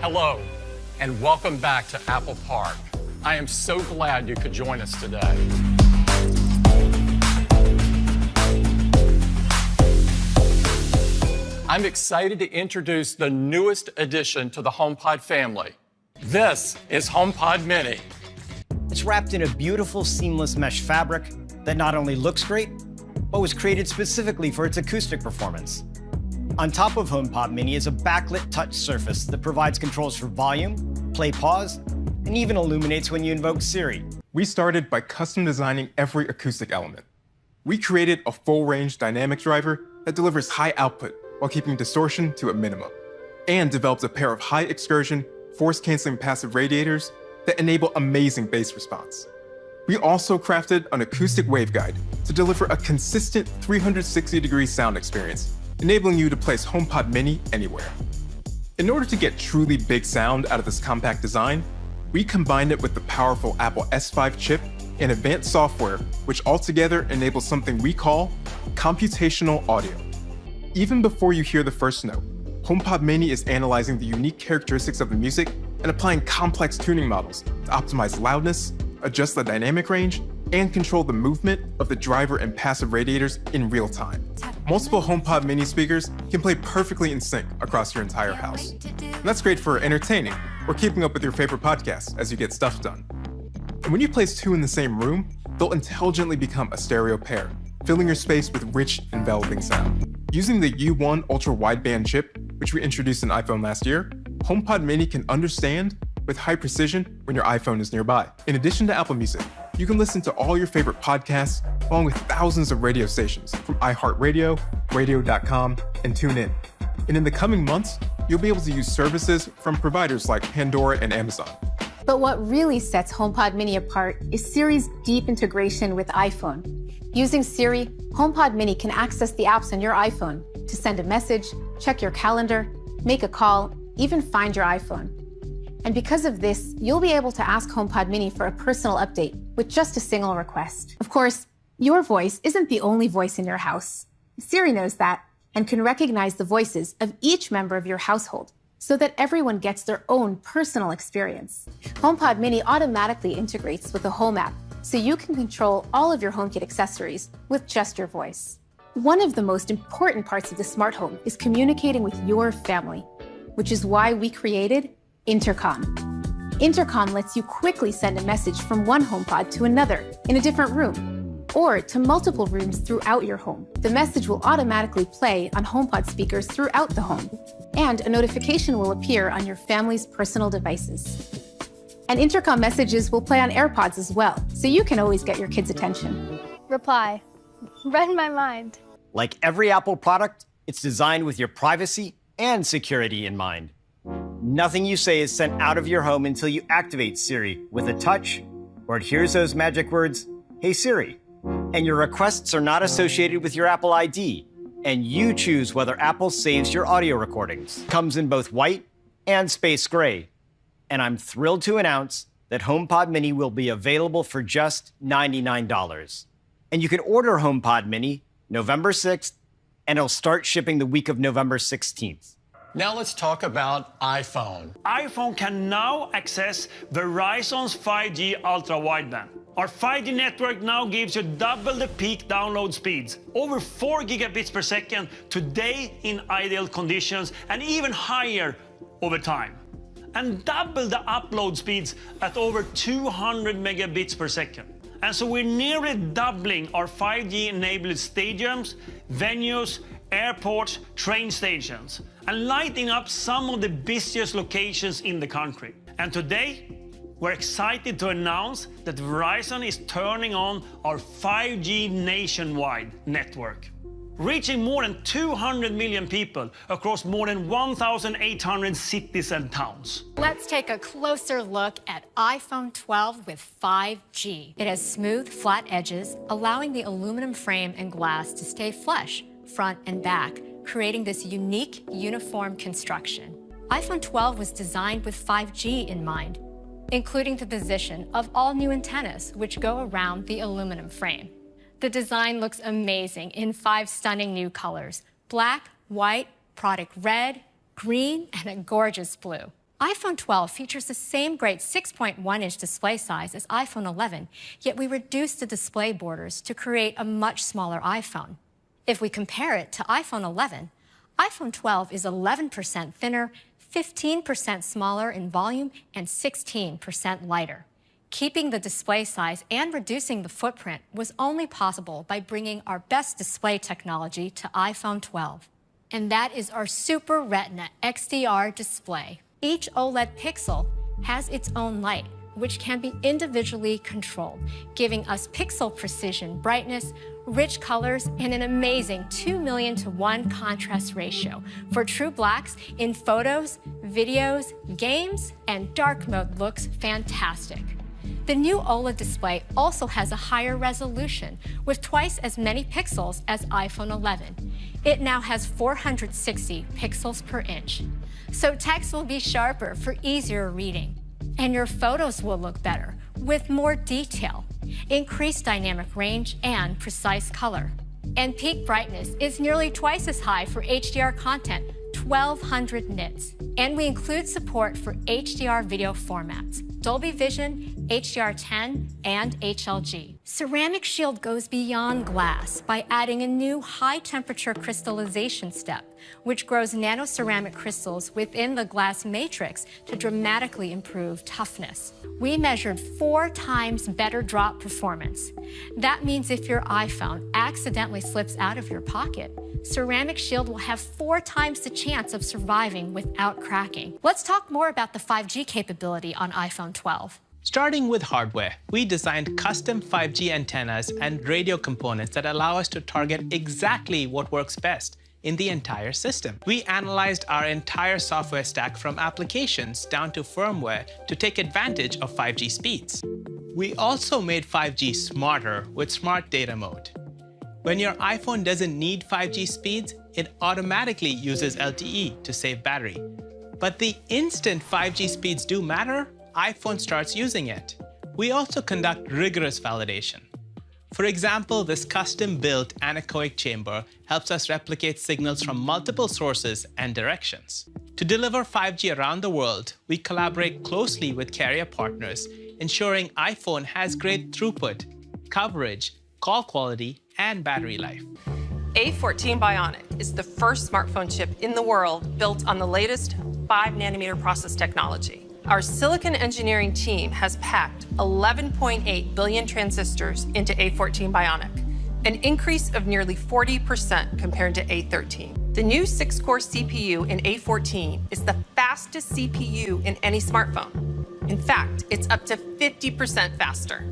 Hello, and welcome back to Apple Park. I am so glad you could join us today. I'm excited to introduce the newest addition to the HomePod family. This is HomePod Mini. It's wrapped in a beautiful, seamless mesh fabric that not only looks great, but was created specifically for its acoustic performance. On top of HomePod Mini is a backlit touch surface that provides controls for volume, play, pause, and even illuminates when you invoke Siri. We started by custom designing every acoustic element. We created a full-range dynamic driver that delivers high output while keeping distortion to a minimum, and developed a pair of high-excursion, force-canceling passive radiators that enable amazing bass response. We also crafted an acoustic waveguide to deliver a consistent 360-degree sound experience, enabling you to place HomePod Mini anywhere. In order to get truly big sound out of this compact design, we combined it with the powerful Apple S5 chip and advanced software, which altogether enables something we call computational audio. Even before you hear the first note, HomePod Mini is analyzing the unique characteristics of the music and applying complex tuning models to optimize loudness, adjust the dynamic range, and control the movement of the driver and passive radiators in real time. Multiple HomePod Mini speakers can play perfectly in sync across your entire house. And that's great for entertaining or keeping up with your favorite podcasts as you get stuff done. And when you place two in the same room, they'll intelligently become a stereo pair, filling your space with rich, enveloping sound. Using the U1 ultra-wideband chip, which we introduced in iPhone last year, HomePod Mini can understand with high precision when your iPhone is nearby. In addition to Apple Music, you can listen to all your favorite podcasts along with thousands of radio stations from iHeartRadio, Radio.com, and TuneIn. And in the coming months, you'll be able to use services from providers like Pandora and Amazon. But what really sets HomePod Mini apart is Siri's deep integration with iPhone. Using Siri, HomePod Mini can access the apps on your iPhone to send a message, check your calendar, make a call, even find your iPhone. And because of this, you'll be able to ask HomePod Mini for a personal update with just a single request. Of course, your voice isn't the only voice in your house. Siri knows that and can recognize the voices of each member of your household so that everyone gets their own personal experience. HomePod Mini automatically integrates with the Home app, so you can control all of your HomeKit accessories with just your voice. One of the most important parts of the smart home is communicating with your family, which is why we created Intercom. Intercom lets you quickly send a message from one HomePod to another in a different room, or to multiple rooms throughout your home. The message will automatically play on HomePod speakers throughout the home, and a notification will appear on your family's personal devices. And Intercom messages will play on AirPods as well, so you can always get your kids' attention. Reply. Read my mind. Like every Apple product, it's designed with your privacy and security in mind. Nothing you say is sent out of your home until you activate Siri with a touch, or it hears those magic words, "Hey Siri." And your requests are not associated with your Apple ID, and you choose whether Apple saves your audio recordings. Comes in both white and space gray. And I'm thrilled to announce that HomePod Mini will be available for just $99. And you can order HomePod Mini November 6th, and it'll start shipping the week of November 16th. Now let's talk about iPhone. iPhone can now access Verizon's 5G ultra-wideband. Our 5G network now gives you double the peak download speeds, over 4 gigabits per second today in ideal conditions, and even higher over time. And double the upload speeds at over 200 megabits per second. And so we're nearly doubling our 5G-enabled stadiums, venues, airports, train stations, and lighting up some of the busiest locations in the country. And today, we're excited to announce that Verizon is turning on our 5G nationwide network, reaching more than 200 million people across more than 1,800 cities and towns. Let's take a closer look at iPhone 12 with 5G. It has smooth, flat edges, allowing the aluminum frame and glass to stay flush, front and back, creating this unique, uniform construction. iPhone 12 was designed with 5G in mind, including the position of all new antennas, which go around the aluminum frame. The design looks amazing in 5 stunning new colors: black, white, product red, green, and a gorgeous blue. iPhone 12 features the same great 6.1-inch display size as iPhone 11, yet we reduced the display borders to create a much smaller iPhone. If we compare it to iPhone 11, iPhone 12 is 11% thinner, 15% smaller in volume, and 16% lighter. Keeping the display size and reducing the footprint was only possible by bringing our best display technology to iPhone 12. And that is our Super Retina XDR display. Each OLED pixel has its own light, which can be individually controlled, giving us pixel precision, brightness, rich colors, and an amazing 2,000,000:1 contrast ratio for true blacks in photos, videos, games, and dark mode looks fantastic. The new OLED display also has a higher resolution with twice as many pixels as iPhone 11. It now has 460 pixels per inch. So text will be sharper for easier reading. And your photos will look better with more detail, increased dynamic range, and precise color. And peak brightness is nearly twice as high for HDR content, 1,200 nits. And we include support for HDR video formats, Dolby Vision, HDR10, and HLG. Ceramic Shield goes beyond glass by adding a new high-temperature crystallization step, which grows nanoceramic crystals within the glass matrix to dramatically improve toughness. We measured 4 times better drop performance. That means if your iPhone accidentally slips out of your pocket, Ceramic Shield will have 4 times the chance of surviving without cracking. Let's talk more about the 5G capability on iPhone 12. Starting with hardware, we designed custom 5G antennas and radio components that allow us to target exactly what works best in the entire system. We analyzed our entire software stack from applications down to firmware to take advantage of 5G speeds. We also made 5G smarter with Smart Data Mode. When your iPhone doesn't need 5G speeds, it automatically uses LTE to save battery. But the instant 5G speeds do matter, iPhone starts using it. We also conduct rigorous validation. For example, this custom-built anechoic chamber helps us replicate signals from multiple sources and directions. To deliver 5G around the world, we collaborate closely with carrier partners, ensuring iPhone has great throughput, coverage, call quality, and battery life. A14 Bionic is the first smartphone chip in the world built on the latest 5nm process technology. Our silicon engineering team has packed 11.8 billion transistors into A14 Bionic, an increase of nearly 40% compared to A13. The new 6-core CPU in A14 is the fastest CPU in any smartphone. In fact, it's up to 50% faster.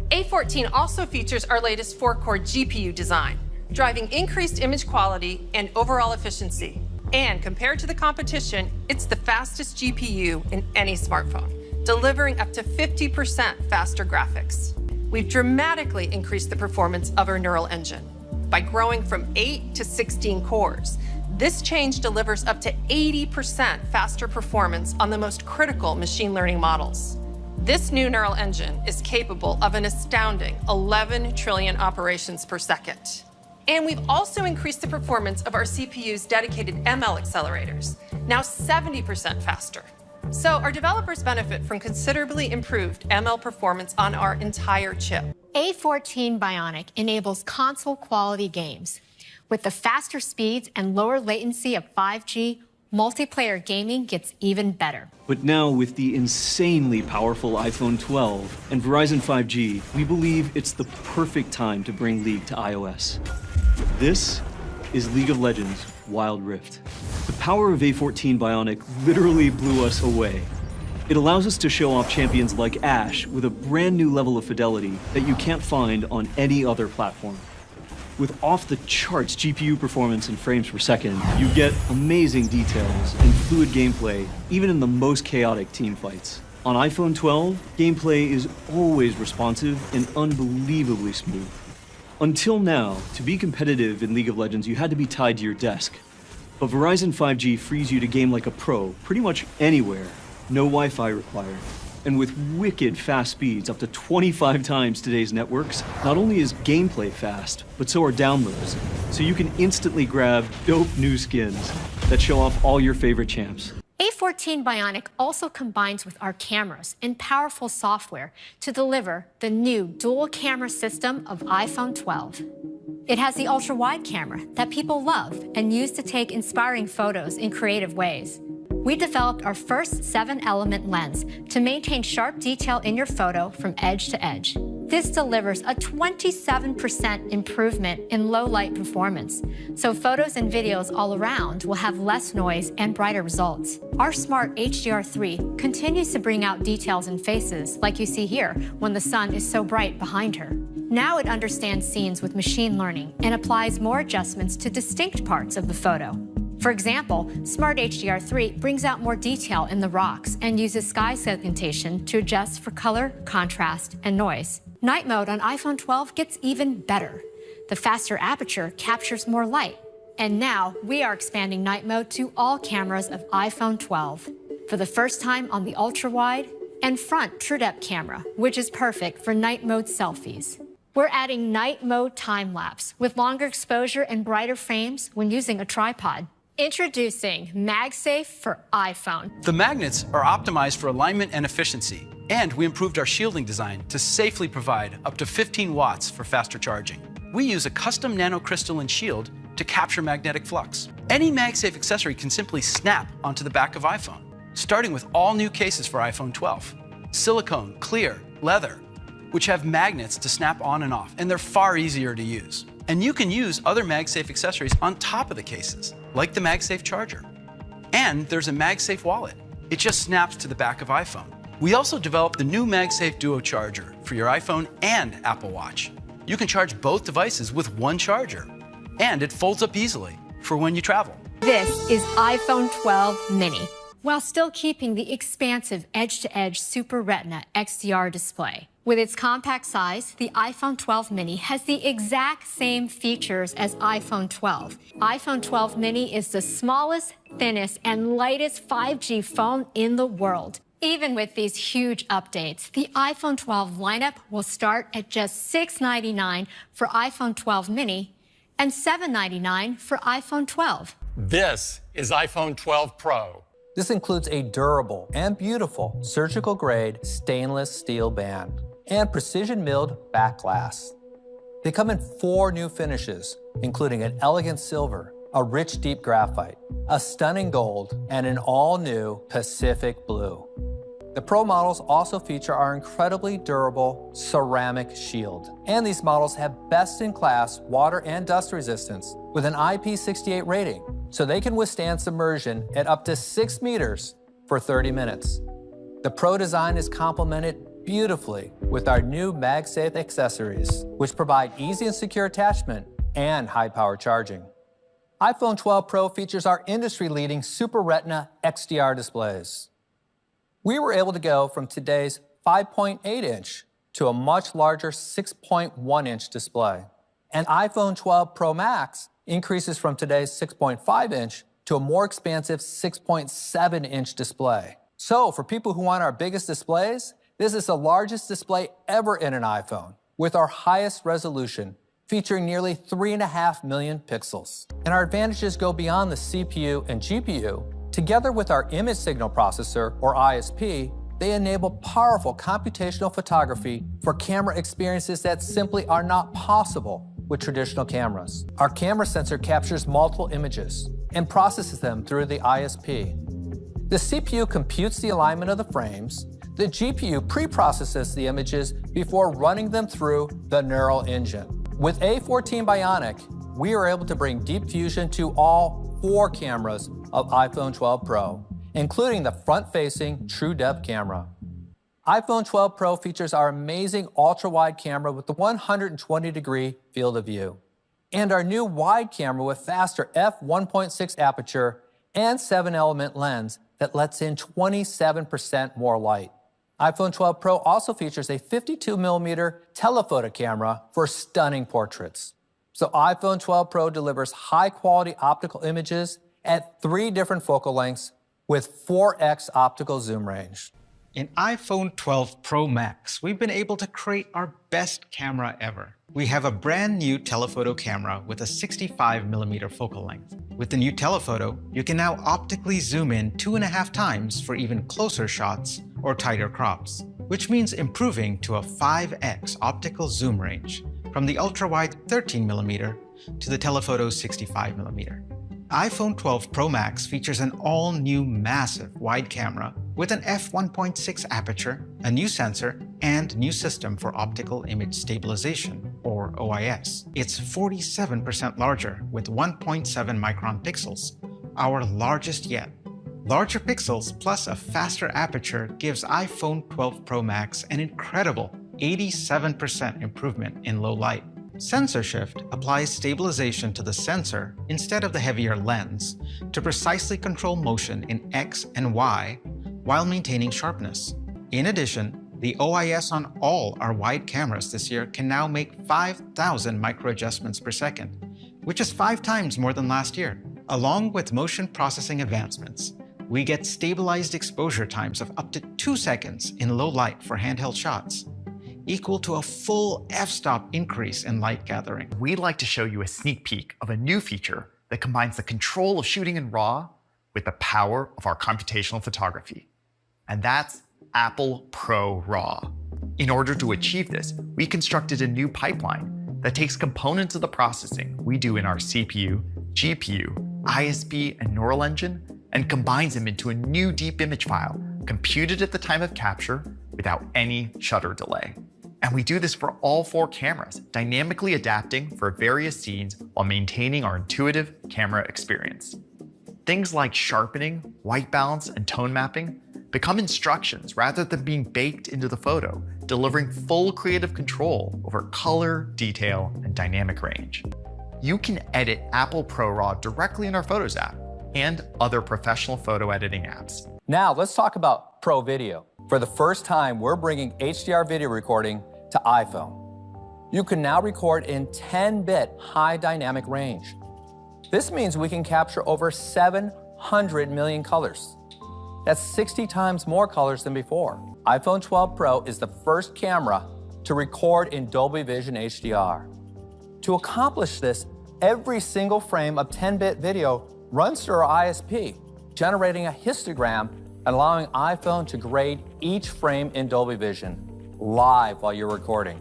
A14 also features our latest 4-core GPU design, driving increased image quality and overall efficiency. And compared to the competition, it's the fastest GPU in any smartphone, delivering up to 50% faster graphics. We've dramatically increased the performance of our neural engine by growing from 8 to 16 cores. This change delivers up to 80% faster performance on the most critical machine learning models. This new neural engine is capable of an astounding 11 trillion operations per second. And we've also increased the performance of our CPU's dedicated ML accelerators, now 70% faster. So our developers benefit from considerably improved ML performance on our entire chip. A14 Bionic enables console-quality games. With the faster speeds and lower latency of 5G, multiplayer gaming gets even better. But now, with the insanely powerful iPhone 12 and Verizon 5G, we believe it's the perfect time to bring League to iOS. This is League of Legends Wild Rift. The power of A14 Bionic literally blew us away. It allows us to show off champions like Ashe with a brand new level of fidelity that you can't find on any other platform. With off-the-charts GPU performance and frames per second, you get amazing details and fluid gameplay, even in the most chaotic team fights. On iPhone 12, gameplay is always responsive and unbelievably smooth. Until now, to be competitive in League of Legends, you had to be tied to your desk. But Verizon 5G frees you to game like a pro, pretty much anywhere, no Wi-Fi required. And with wicked fast speeds, up to 25 times today's networks, not only is gameplay fast, but so are downloads. So you can instantly grab dope new skins that show off all your favorite champs. A14 A14 Bionic also combines with our cameras and powerful software to deliver the new dual camera system of iPhone 12. It has the ultra-wide camera that people love and use to take inspiring photos in creative ways. We developed our first 7-element lens to maintain sharp detail in your photo from edge to edge. This delivers a 27% improvement in low light performance, so photos and videos all around will have less noise and brighter results. Our smart HDR3 continues to bring out details in faces, like you see here, when the sun is so bright behind her. Now it understands scenes with machine learning and applies more adjustments to distinct parts of the photo. For example, Smart HDR3 brings out more detail in the rocks and uses sky segmentation to adjust for color, contrast, and noise. Night mode on iPhone 12 gets even better. The faster aperture captures more light. And now we are expanding night mode to all cameras of iPhone 12. For the first time on the ultra-wide and front TrueDepth camera, which is perfect for night mode selfies. We're adding night mode time-lapse with longer exposure and brighter frames when using a tripod. Introducing MagSafe for iPhone. The magnets are optimized for alignment and efficiency, and we improved our shielding design to safely provide up to 15 watts for faster charging. We use a custom nanocrystalline shield to capture magnetic flux. Any MagSafe accessory can simply snap onto the back of iPhone, starting with all new cases for iPhone 12. Silicone, clear, leather, which have magnets to snap on and off, and they're far easier to use. And you can use other MagSafe accessories on top of the cases, like the MagSafe charger. And there's a MagSafe wallet. It just snaps to the back of iPhone. We also developed the new MagSafe Duo charger for your iPhone and Apple Watch. You can charge both devices with one charger, and it folds up easily for when you travel. This is iPhone 12 mini, while still keeping the expansive edge-to-edge Super Retina XDR display. With its compact size, the iPhone 12 mini has the exact same features as iPhone 12. iPhone 12 mini is the smallest, thinnest, and lightest 5G phone in the world. Even with these huge updates, the iPhone 12 lineup will start at just $699 for iPhone 12 mini and $799 for iPhone 12. This is iPhone 12 Pro. This includes a durable and beautiful surgical-grade stainless steel band and precision-milled back glass. They come in 4 new finishes, including an elegant silver, a rich deep graphite, a stunning gold, and an all-new Pacific blue. The Pro models also feature our incredibly durable ceramic shield. And these models have best-in-class water and dust resistance with an IP68 rating, so they can withstand submersion at up to 6 meters for 30 minutes. The Pro design is complemented beautifully with our new MagSafe accessories, which provide easy and secure attachment and high-power charging. iPhone 12 Pro features our industry-leading Super Retina XDR displays. We were able to go from today's 5.8-inch to a much larger 6.1-inch display. And iPhone 12 Pro Max increases from today's 6.5-inch to a more expansive 6.7-inch display. So for people who want our biggest displays, this is the largest display ever in an iPhone, with our highest resolution, featuring nearly 3.5 million pixels. And our advantages go beyond the CPU and GPU. Together with our image signal processor, or ISP, they enable powerful computational photography for camera experiences that simply are not possible with traditional cameras. Our camera sensor captures multiple images and processes them through the ISP. The CPU computes the alignment of the frames. The GPU pre-processes the images before running them through the neural engine. With A14 Bionic, we are able to bring deep fusion to all 4 cameras of iPhone 12 Pro, including the front-facing TrueDepth camera. iPhone 12 Pro features our amazing ultra-wide camera with the 120-degree field of view, and our new wide camera with faster f1.6 aperture and 7-element lens that lets in 27% more light. iPhone 12 Pro also features a 52mm telephoto camera for stunning portraits. So iPhone 12 Pro delivers high-quality optical images at 3 different focal lengths with 4x optical zoom range. In iPhone 12 Pro Max, we've been able to create our best camera ever. We have a brand new telephoto camera with a 65mm focal length. With the new telephoto, you can now optically zoom in 2.5 times for even closer shots or tighter crops, which means improving to a 5x optical zoom range from the ultra-wide 13mm to the telephoto's 65mm. iPhone 12 Pro Max features an all-new massive wide camera with an f1.6 aperture, a new sensor, and new system for optical image stabilization, or OIS. It's 47% larger with 1.7 micron pixels, our largest yet. Larger pixels plus a faster aperture gives iPhone 12 Pro Max an incredible 87% improvement in low light. Sensor shift applies stabilization to the sensor instead of the heavier lens to precisely control motion in X and Y while maintaining sharpness. In addition, the OIS on all our wide cameras this year can now make 5,000 micro adjustments per second, which is 5 times more than last year. Along with motion processing advancements, we get stabilized exposure times of up to 2 seconds in low light for handheld shots, equal to a full f-stop increase in light gathering. We'd like to show you a sneak peek of a new feature that combines the control of shooting in RAW with the power of our computational photography. And that's Apple Pro RAW. In order to achieve this, we constructed a new pipeline that takes components of the processing we do in our CPU, GPU, ISP, and Neural Engine and combines them into a new deep image file computed at the time of capture without any shutter delay. And we do this for all 4 cameras, dynamically adapting for various scenes while maintaining our intuitive camera experience. Things like sharpening, white balance, and tone mapping become instructions rather than being baked into the photo, delivering full creative control over color, detail, and dynamic range. You can edit Apple Pro RAW directly in our Photos app and other professional photo editing apps. Now let's talk about Pro Video. For the first time, we're bringing HDR video recording to iPhone. You can now record in 10-bit high dynamic range. This means we can capture over 700 million colors. That's 60 times more colors than before. iPhone 12 Pro is the first camera to record in Dolby Vision HDR. To accomplish this, every single frame of 10-bit video runs through our ISP, generating a histogram and allowing iPhone to grade each frame in Dolby Vision live while you're recording.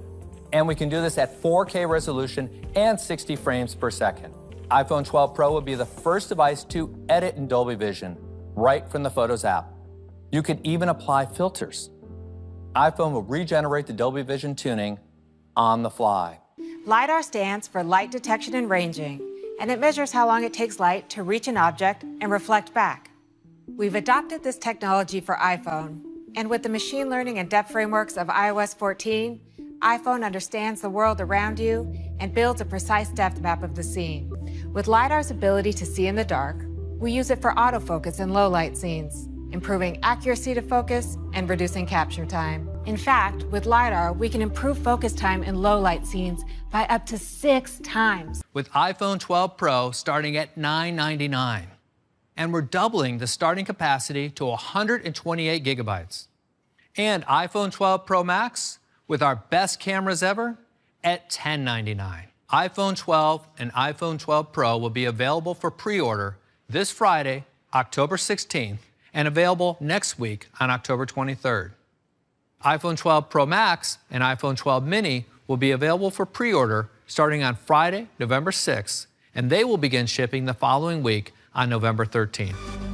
And we can do this at 4K resolution and 60 frames per second. iPhone 12 Pro will be the first device to edit in Dolby Vision right from the Photos app. You can even apply filters. iPhone will regenerate the Dolby Vision tuning on the fly. LiDAR stands for light detection and ranging, and it measures how long it takes light to reach an object and reflect back. We've adopted this technology for iPhone, and with the machine learning and depth frameworks of iOS 14, iPhone understands the world around you and builds a precise depth map of the scene. With LiDAR's ability to see in the dark, we use it for autofocus in low-light scenes, improving accuracy to focus and reducing capture time. In fact, with LiDAR, we can improve focus time in low-light scenes by up to 6 times. With iPhone 12 Pro starting at $999. And we're doubling the starting capacity to 128 gigabytes. And iPhone 12 Pro Max with our best cameras ever at $1099. iPhone 12 and iPhone 12 Pro will be available for pre-order this Friday, October 16th, and available next week on October 23rd. iPhone 12 Pro Max and iPhone 12 Mini will be available for pre-order starting on Friday, November 6th, and they will begin shipping the following week on November 13th.